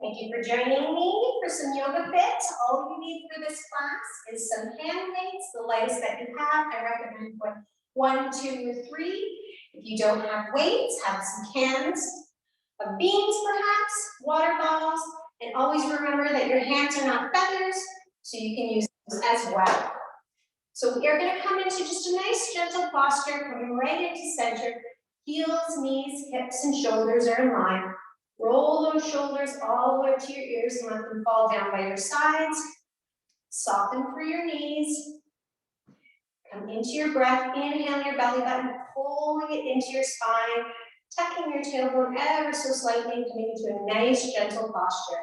Thank you for joining me for some YogaFit. All you need for this class is some hand weights, the lightest that you have. I recommend put 1, 2, or 3. If you don't have weights, have some cans of beans perhaps, water bottles, and always remember that your hands are not feathers, so you can use those as well. So we are going to come into just a nice gentle posture, coming right into center. Heels, knees, hips, and shoulders are in line. Roll those shoulders all the way to your ears and let them fall down by your sides. Soften through your knees. Come into your breath. Inhale your belly button, pulling it into your spine, tucking your tailbone ever so slightly and coming into a nice gentle posture.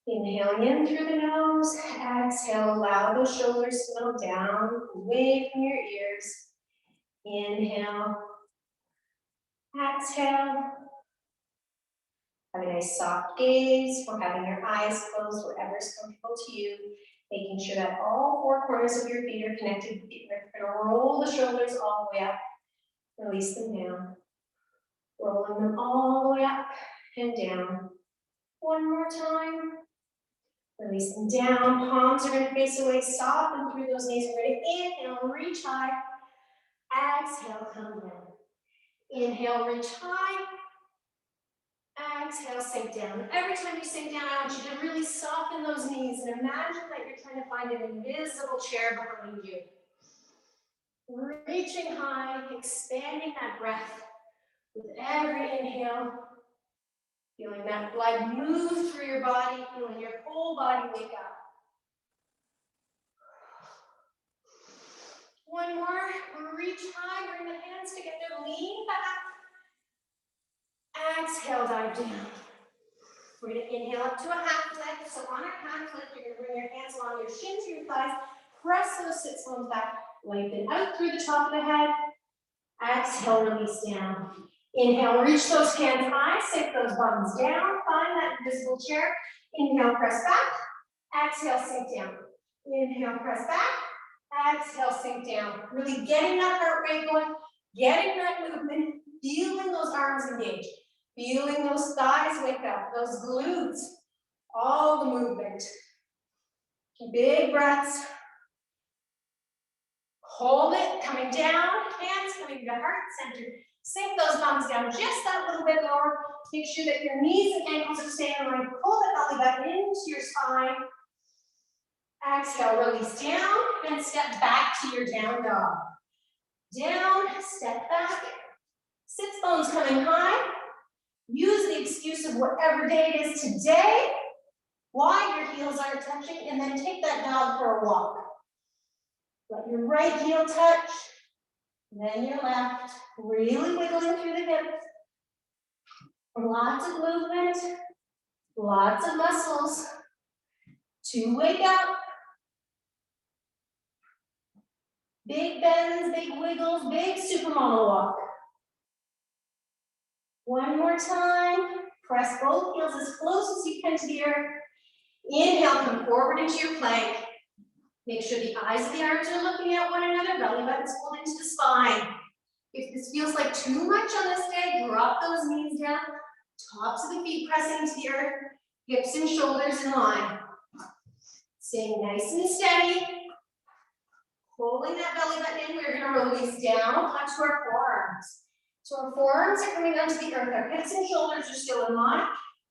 Inhale in through the nose. Exhale, allow those shoulders to melt down, away from your ears. Inhale. Exhale. Have a nice soft gaze or having your eyes closed, wherever is comfortable to you. Making sure that all 4 corners of your feet are connected with the earth. We're going to roll the shoulders all the way up. Release them down. Rolling them all the way up and down. One more time. Release them down. Palms are going to face away. Soften through those knees. We're going to inhale, reach high. Exhale, come down. Inhale, reach high. Exhale, sink down. Every time you sink down, I want you to really soften those knees and imagine that you're trying to find an invisible chair behind you. Reaching high, expanding that breath with every inhale. Feeling that blood move through your body, feeling your whole body wake up. One more, reach high, bring the hands together, lean back. Exhale, dive down. We're going to inhale up to a half lift. So on our half lift, you're going to bring your hands along your shins to your thighs. Press those sits bones back. Lengthen out through the top of the head. Exhale, release down. Inhale, reach those hands high. Sink those bums down. Find that invisible chair. Inhale, press back. Exhale, sink down. Inhale, press back. Exhale, sink down. Really getting that heart rate going. Getting that movement. Feeling those arms engage. Feeling those thighs wake up, those glutes, all the movement. Big breaths. Hold it, coming down, hands coming to heart center. Sink those thumbs down just that little bit lower. Make sure that your knees and ankles are staying in line. Pull the belly button into your spine. Exhale, release down, and step back to your down dog. Down, step back. Sits bones coming high. Use the excuse of whatever day it is today, why your heels aren't touching, and then take that dog for a walk. Let your right heel touch, then your left, really wiggling through the hips. Lots of movement, lots of muscles to wake up. Big bends, big wiggles, big supermodel walk. One more time. Press both heels as close as you can to the earth. Inhale, come forward into your plank. Make sure the eyes of the arms are looking at one another. Belly button's pulled into the spine. If this feels like too much on this day, drop those knees down. Tops of the feet pressing to the earth. Hips and shoulders in line. Staying nice and steady. Pulling that belly button in. We're going to release down onto our forearms. So our forearms are coming onto the earth. Our hips and shoulders are still in line.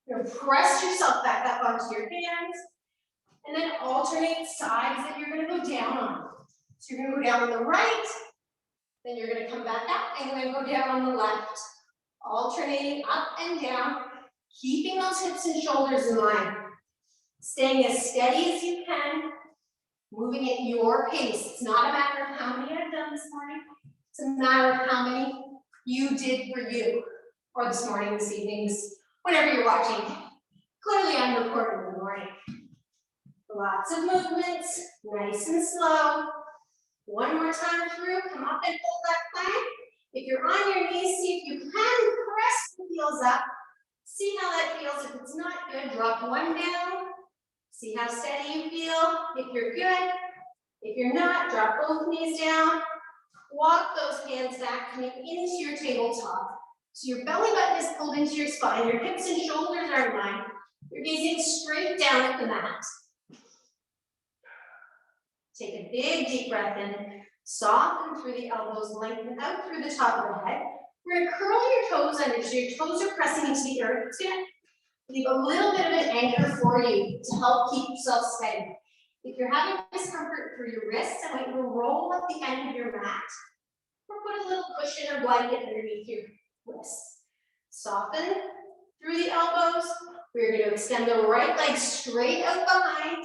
You're going to press yourself back up onto your hands. And then alternate sides that you're going to go down on. So you're going to go down on the right. Then you're going to come back up and then go down on the left. Alternating up and down. Keeping those hips and shoulders in line. Staying as steady as you can. Moving at your pace. It's not a matter of how many I've done this morning. It's a matter of how many you did for you, or this morning, this evening, whenever you're watching. Clearly, I'm recording in the morning. Lots of movements, nice and slow. One more time through, come up and hold that plank. If you're on your knees, see if you can press the heels up. See how that feels. If it's not good, drop one down. See how steady you feel. If you're good, if you're not, drop both knees down. Walk those hands back, coming into your tabletop. So your belly button is pulled into your spine, your hips and shoulders are in line. You're gazing straight down at the mat. Take a big deep breath in, soften through the elbows, lengthen out through the top of the head. We're gonna curl your toes under, so your toes are pressing into the earth. It's gonna leave a little bit of an anchor for you to help keep yourself steady. If you're having discomfort through your wrists, I want you to roll up the end of your mat, or put a little cushion or blanket underneath your wrists. Soften through the elbows. We're going to extend the right leg straight out behind,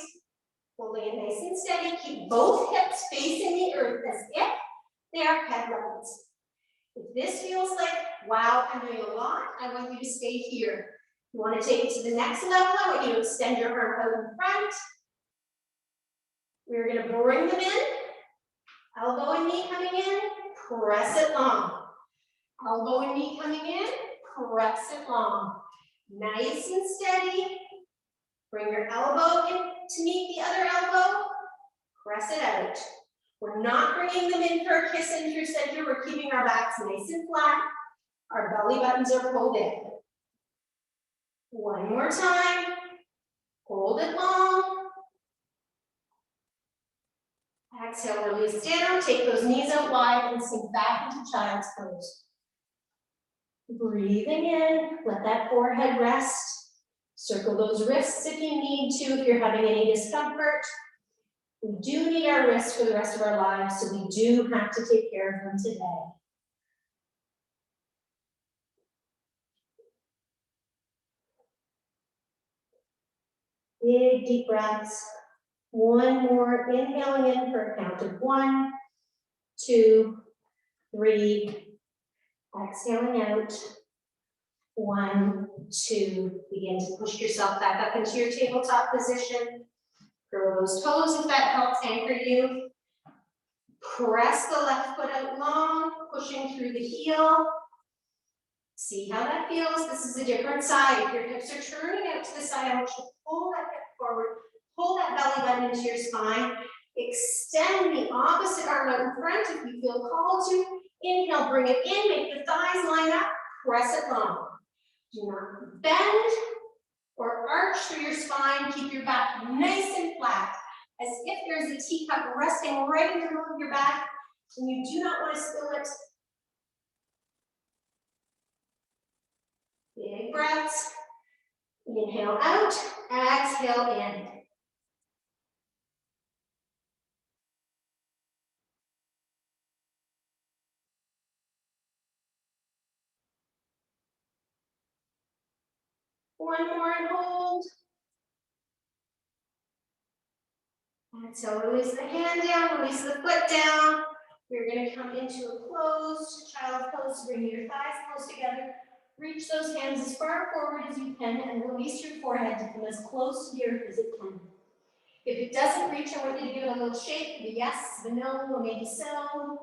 holding it nice and steady. Keep both hips facing the earth as if they are head levels. If this feels like, wow, I'm doing a lot, I want you to stay here. You want to take it to the next level, I want you to extend your arm out in front. We're going to bring them in, elbow and knee coming in, press it long. Elbow and knee coming in, press it long. Nice and steady. Bring your elbow in to meet the other elbow, press it out. We're not bringing them in for a kiss into center, we're keeping our backs nice and flat. Our belly buttons are pulled in. One more time, hold it long. Exhale, release down, take those knees out wide and sink back into child's pose. Breathing in, let that forehead rest. Circle those wrists if you need to, if you're having any discomfort. We do need our wrists for the rest of our lives, so we do have to take care of them today. Big deep breaths. One more, inhaling in for a count of 1, 2, 3. Exhaling out. 1, 2. Begin to push yourself back up into your tabletop position. Curl those toes if that helps anchor you. Press the left foot out long, pushing through the heel. See how that feels. This is a different side. If your hips are turning out to the side, I want you to pull that hip forward, pull that belly button into your spine. Extend the opposite arm out in front if you feel called to. Inhale, bring it in, make the thighs line up, press it long. Do not bend or arch through your spine. Keep your back nice and flat, as if there's a teacup resting right in the middle of your back, and you do not want to spill it. Big breaths. Inhale out, exhale in. One more and hold. Exhale, release the hand down, release the foot down. We're going to come into a closed child pose. Bring your thighs close together. Reach those hands as far forward as you can and release your forehead to come as close to the earth as it can. If it doesn't reach, I want you to give it a little shake, the yes, the no, or maybe so.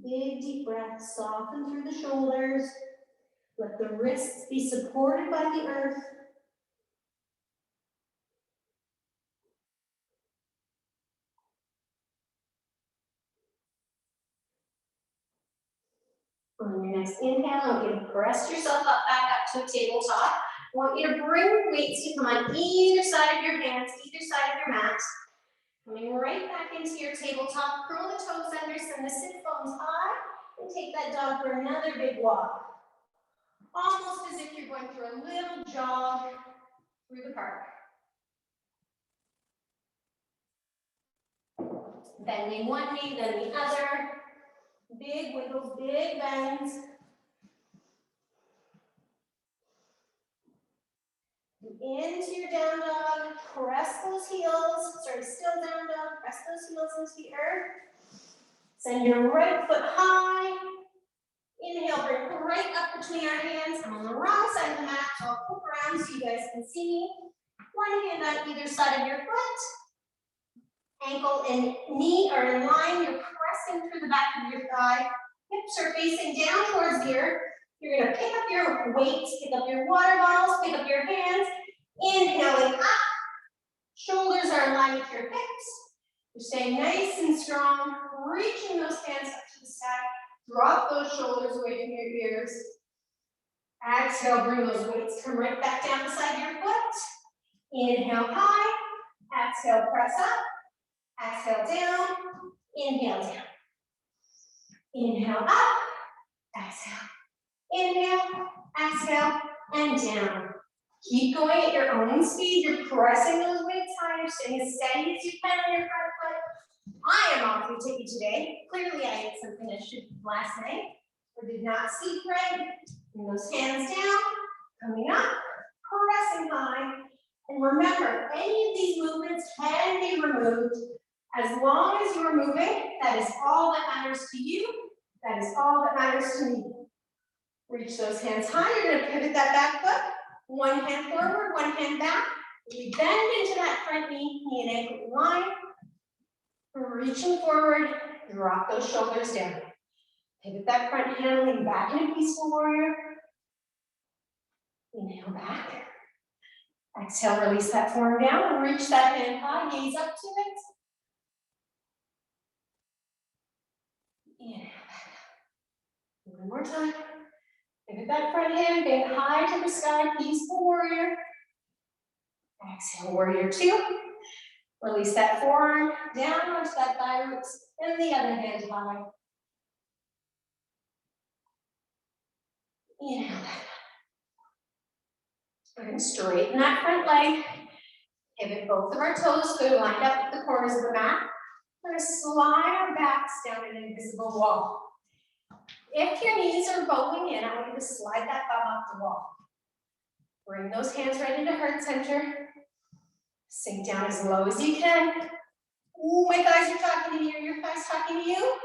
Big deep breath, soften through the shoulders. Let the wrists be supported by the earth. On your next inhale, I want you to press yourself up back up to a tabletop. I want you to bring your weights to come on either side of your hands, either side of your mat. Coming right back into your tabletop, curl the toes under, send the sit bones high, and take that dog for another big walk. Almost as if you're going for a little jog through the park. Bending one knee, then the other. Big wiggles, big bends. Into your down dog, press those heels, still down dog, press those heels into the earth. Send your right foot high. Inhale, bring it right up between your hands. I'm on the wrong side of the mat, so I'll poke around so you guys can see me. One hand on either side of your foot. Ankle and knee are in line. You're pressing through the back of your thigh. Hips are facing down towards the earth. You're going to pick up your weights, pick up your water bottles, pick up your hands. Inhaling up. Shoulders are in line with your hips. You're staying nice and strong, reaching those hands up to the sky. Drop those shoulders away from your ears. Exhale, bring those weights, come right back down beside your foot. Inhale high, exhale, press up. Exhale down, inhale down. Inhale up, exhale. Inhale, exhale, and down. Keep going at your own speed. You're pressing those weights higher, staying as steady as you can on your front foot. I am awfully ticky today. Clearly I ate something I shouldn't last night, or did not sleep right. Bring those hands down, coming up, pressing high. And remember, any of these movements can be removed. As long as you're moving, that is all that matters to you. That is all that matters to me. Reach those hands high. You're going to pivot that back foot. One hand forward, one hand back. We bend into that front knee and ankle line. Reaching forward, drop those shoulders down. Pivot that front hand, lean back in a peaceful warrior. Inhale back. Exhale, release that form down. Reach that hand high, gaze up to it. Inhale back. One more time. Pivot that front hand, bend high to the sky, peaceful warrior. Exhale, warrior two. Release that forearm down onto that thigh roots, and the other hand high. Inhale back. We're going to straighten that front leg. Pivot both of our toes so they're lined up at the corners of the mat. We're going to slide our backs down an invisible wall. If your knees are bowing in, I want you to slide that bum off the wall. Bring those hands right into heart center. Sink down as low as you can. Ooh, my thighs are talking to me. Are your thighs talking to you?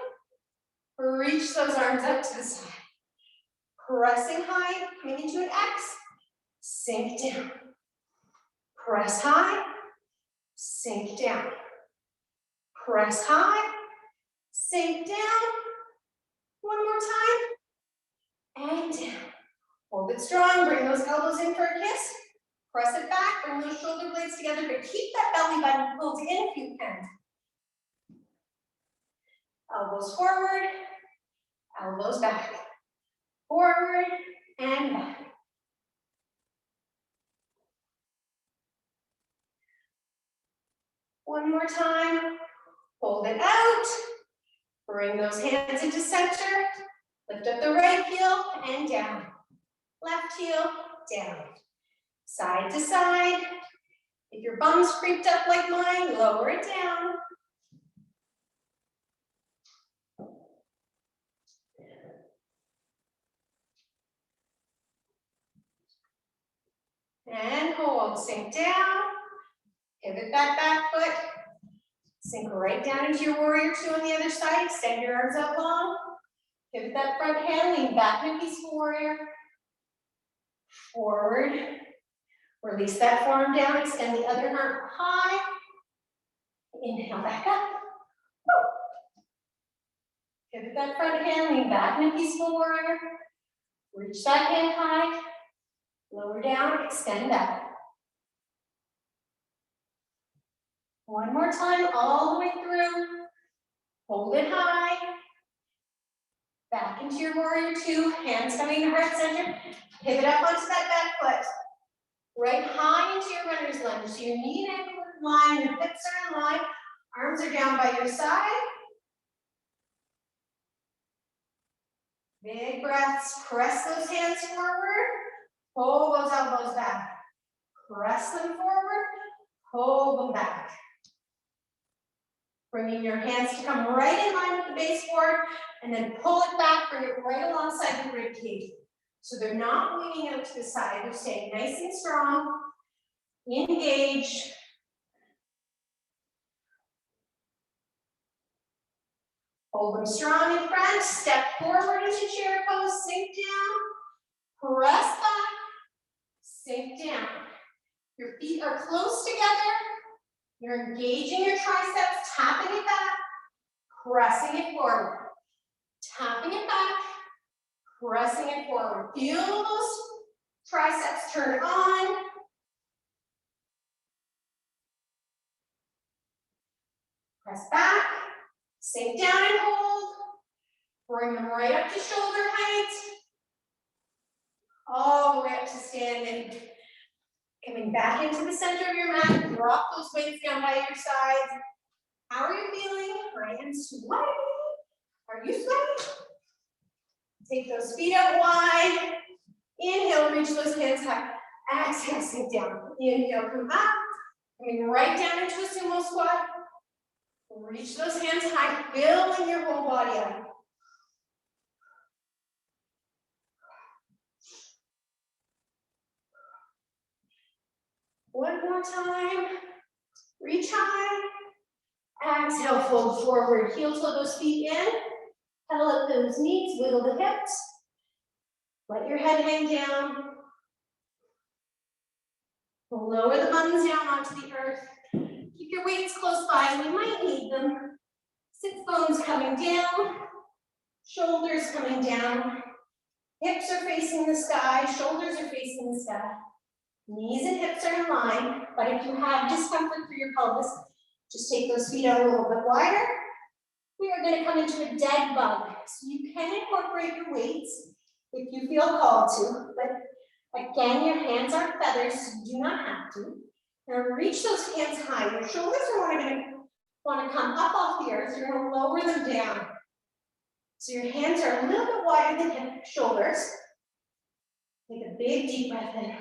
Reach those arms up to the side. Pressing high, coming into an X. Sink down. Press high. Sink down. Press high. Sink down. One more time. And down. Hold it strong. Bring those elbows in for a kiss. Press it back. Bring those shoulder blades together, but keep that belly button pulled in if you can. Elbows forward. Elbows back. Forward and back. One more time. Hold it out. Bring those hands into center. Lift up the right heel and down. Left heel, down. Side to side. If your bum's creeped up like mine, lower it down. And hold, sink down. Pivot that back foot. Sink right down into your warrior two on the other side. Extend your arms out long. Pivot that front hand, lean back in a peaceful warrior. Forward. Release that forearm down, extend the other arm high. Inhale back up. Pivot that front hand, lean back in a peaceful warrior. Reach that hand high. Lower down, extend out. One more time, all the way through. Hold it high. Back into your warrior two, hands coming to heart center. Pivot up onto that back foot. Right high into your runner's lunge. So your knee and ankle are in line, your hips are in line, arms are down by your side. Big breaths, press those hands forward. Pull those elbows back. Press them forward, pull them back. Bringing your hands to come right in line with the base board, and then pull it back, bring it right alongside the rib cage. So they're not leaning out to the side, they're staying nice and strong, engaged. Hold them strong in front, step forward into chair pose, sink down, press back, sink down. Your feet are close together, you're engaging your triceps, tapping it back, pressing it forward, tapping it back, pressing it forward. Feel those triceps turn on. Press back, sink down and hold. Bring them right up to shoulder height. All the way up to standing. Coming back into the center of your mat, drop those weights down by your sides. How are you feeling? I am sweating. Are you sweating? Take those feet out wide. Inhale, reach those hands high. Exhale, sink down. Inhale, come up. Coming right down into a sumo squat. Reach those hands high, filling your whole body up. One more time. Reach high. Exhale, fold forward. Heel toe those feet in. Pedal up those knees, wiggle the hips. Let your head hang down. Lower the buttons down onto the earth. Keep your weights close by, we might need them. Sit bones coming down, shoulders coming down. Hips are facing the sky, shoulders are facing the sky. Knees and hips are in line, but if you have discomfort through your pelvis, just take those feet out a little bit wider. We are going to come into a dead bug. So you can incorporate your weights if you feel called to, but again, your hands are feathers, so you do not have to. Now reach those hands high. Your shoulders are going to want to come up off the earth. You're going to lower them down. So your hands are a little bit wider than shoulders. Take a big deep breath in.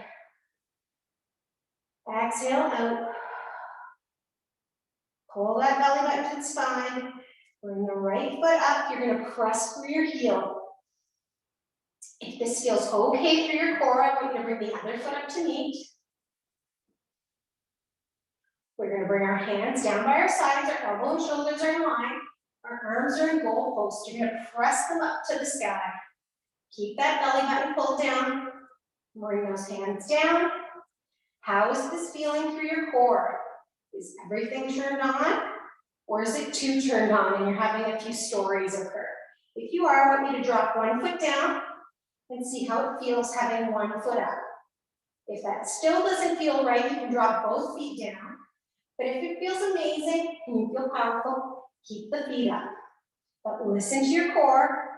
Exhale out. Pull that belly button to the spine. Bring the right foot up. You're going to press through your heel. If this feels okay for your core, I want you to bring the other foot up to meet. We're going to bring our hands down by our sides. Our elbow and shoulders are in line. Our arms are in goal post. You're going to press them up to the sky. Keep that belly button pulled down. Bring those hands down. How is this feeling through your core? Is everything turned on? Or is it too turned on and you're having a few stories occur? If you are, I want you to drop one foot down and see how it feels having one foot up. If that still doesn't feel right, you can drop both feet down. But if it feels amazing and you feel powerful, keep the feet up. But listen to your core.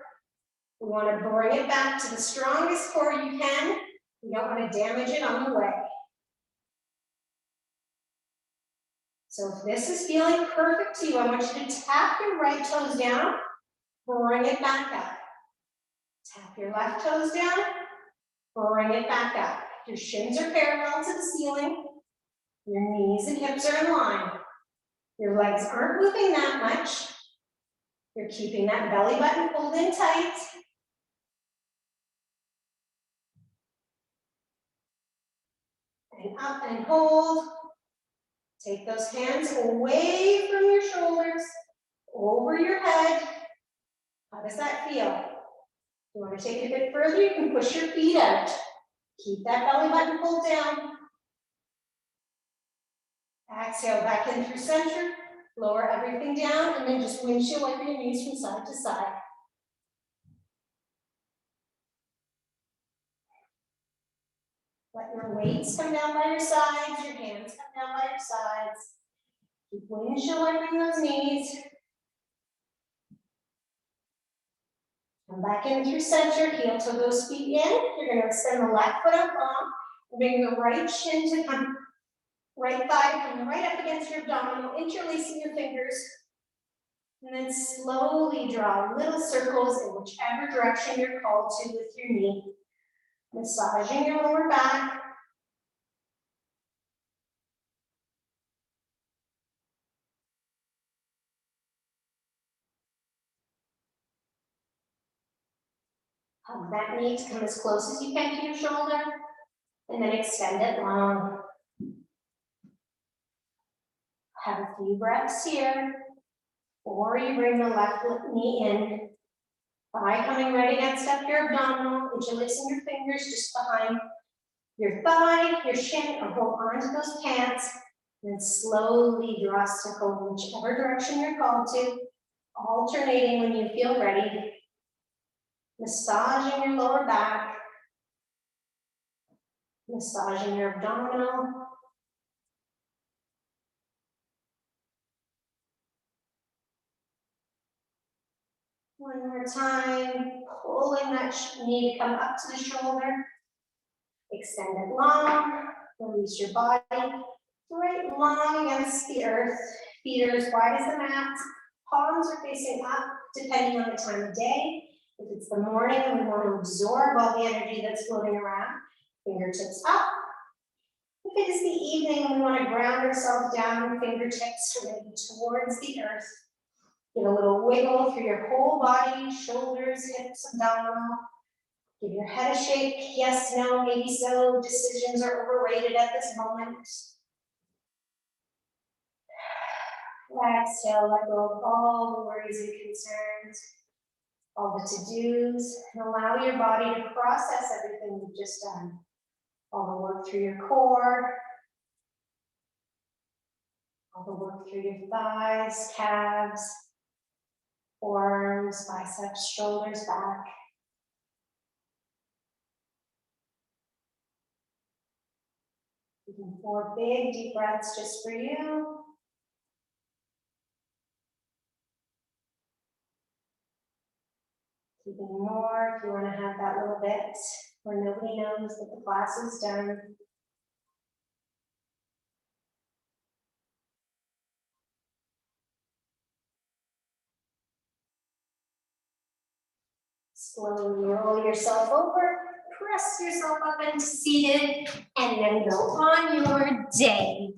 We want to bring it back to the strongest core you can. We don't want to damage it on the way. So if this is feeling perfect to you, I want you to tap your right toes down, bring it back up. Tap your left toes down, bring it back up. Your shins are parallel to the ceiling. Your knees and hips are in line. Your legs aren't moving that much. You're keeping that belly button pulled in tight. And up and hold. Take those hands away from your shoulders, over your head. How does that feel? If you want to take it a bit further, you can push your feet out. Keep that belly button pulled down. Exhale back in through center. Lower everything down and then just windshield wipe your knees from side to side. Let your weights come down by your sides, your hands come down by your sides. Keep windshield wiping those knees. Come back in through center, heel toe those feet in. You're going to extend the left foot up long. Bring the right shin to come, right thigh to come right up against your abdominal, interlacing your fingers. And then slowly draw little circles in whichever direction you're called to with your knee. Massaging your lower back. Hug that knee to come as close as you can to your shoulder. And then extend it long. Have a few breaths here. Or you bring the left knee in. Thigh coming right against up your abdominal, interlacing your fingers just behind your thigh, your shin, or hold onto those pants. And then slowly draw a circle in whichever direction you're called to, alternating when you feel ready. Massaging your lower back. Massaging your abdominal. One more time, pulling that knee to come up to the shoulder. Extend it long, release your body. Right long against the earth. Feet are as wide as the mat. Palms are facing up, depending on the time of day. If it's the morning and we want to absorb all the energy that's floating around, fingertips up. If it is the evening and we want to ground ourselves down, fingertips are going to be towards the earth. Give a little wiggle through your whole body, shoulders, hips, abdominal. Give your head a shake. Yes, no, maybe so. Decisions are overrated at this moment. Exhale, let go of all the worries and concerns, all the to-dos, and allow your body to process everything you've just done. All the work through your core, all the work through your thighs, calves, forearms, biceps, shoulders, back. Taking 4 big deep breaths just for you. Keeping more if you want to have that little bit where nobody knows that the class is done. Slowly roll yourself over, press yourself up into seated, and then go on your day.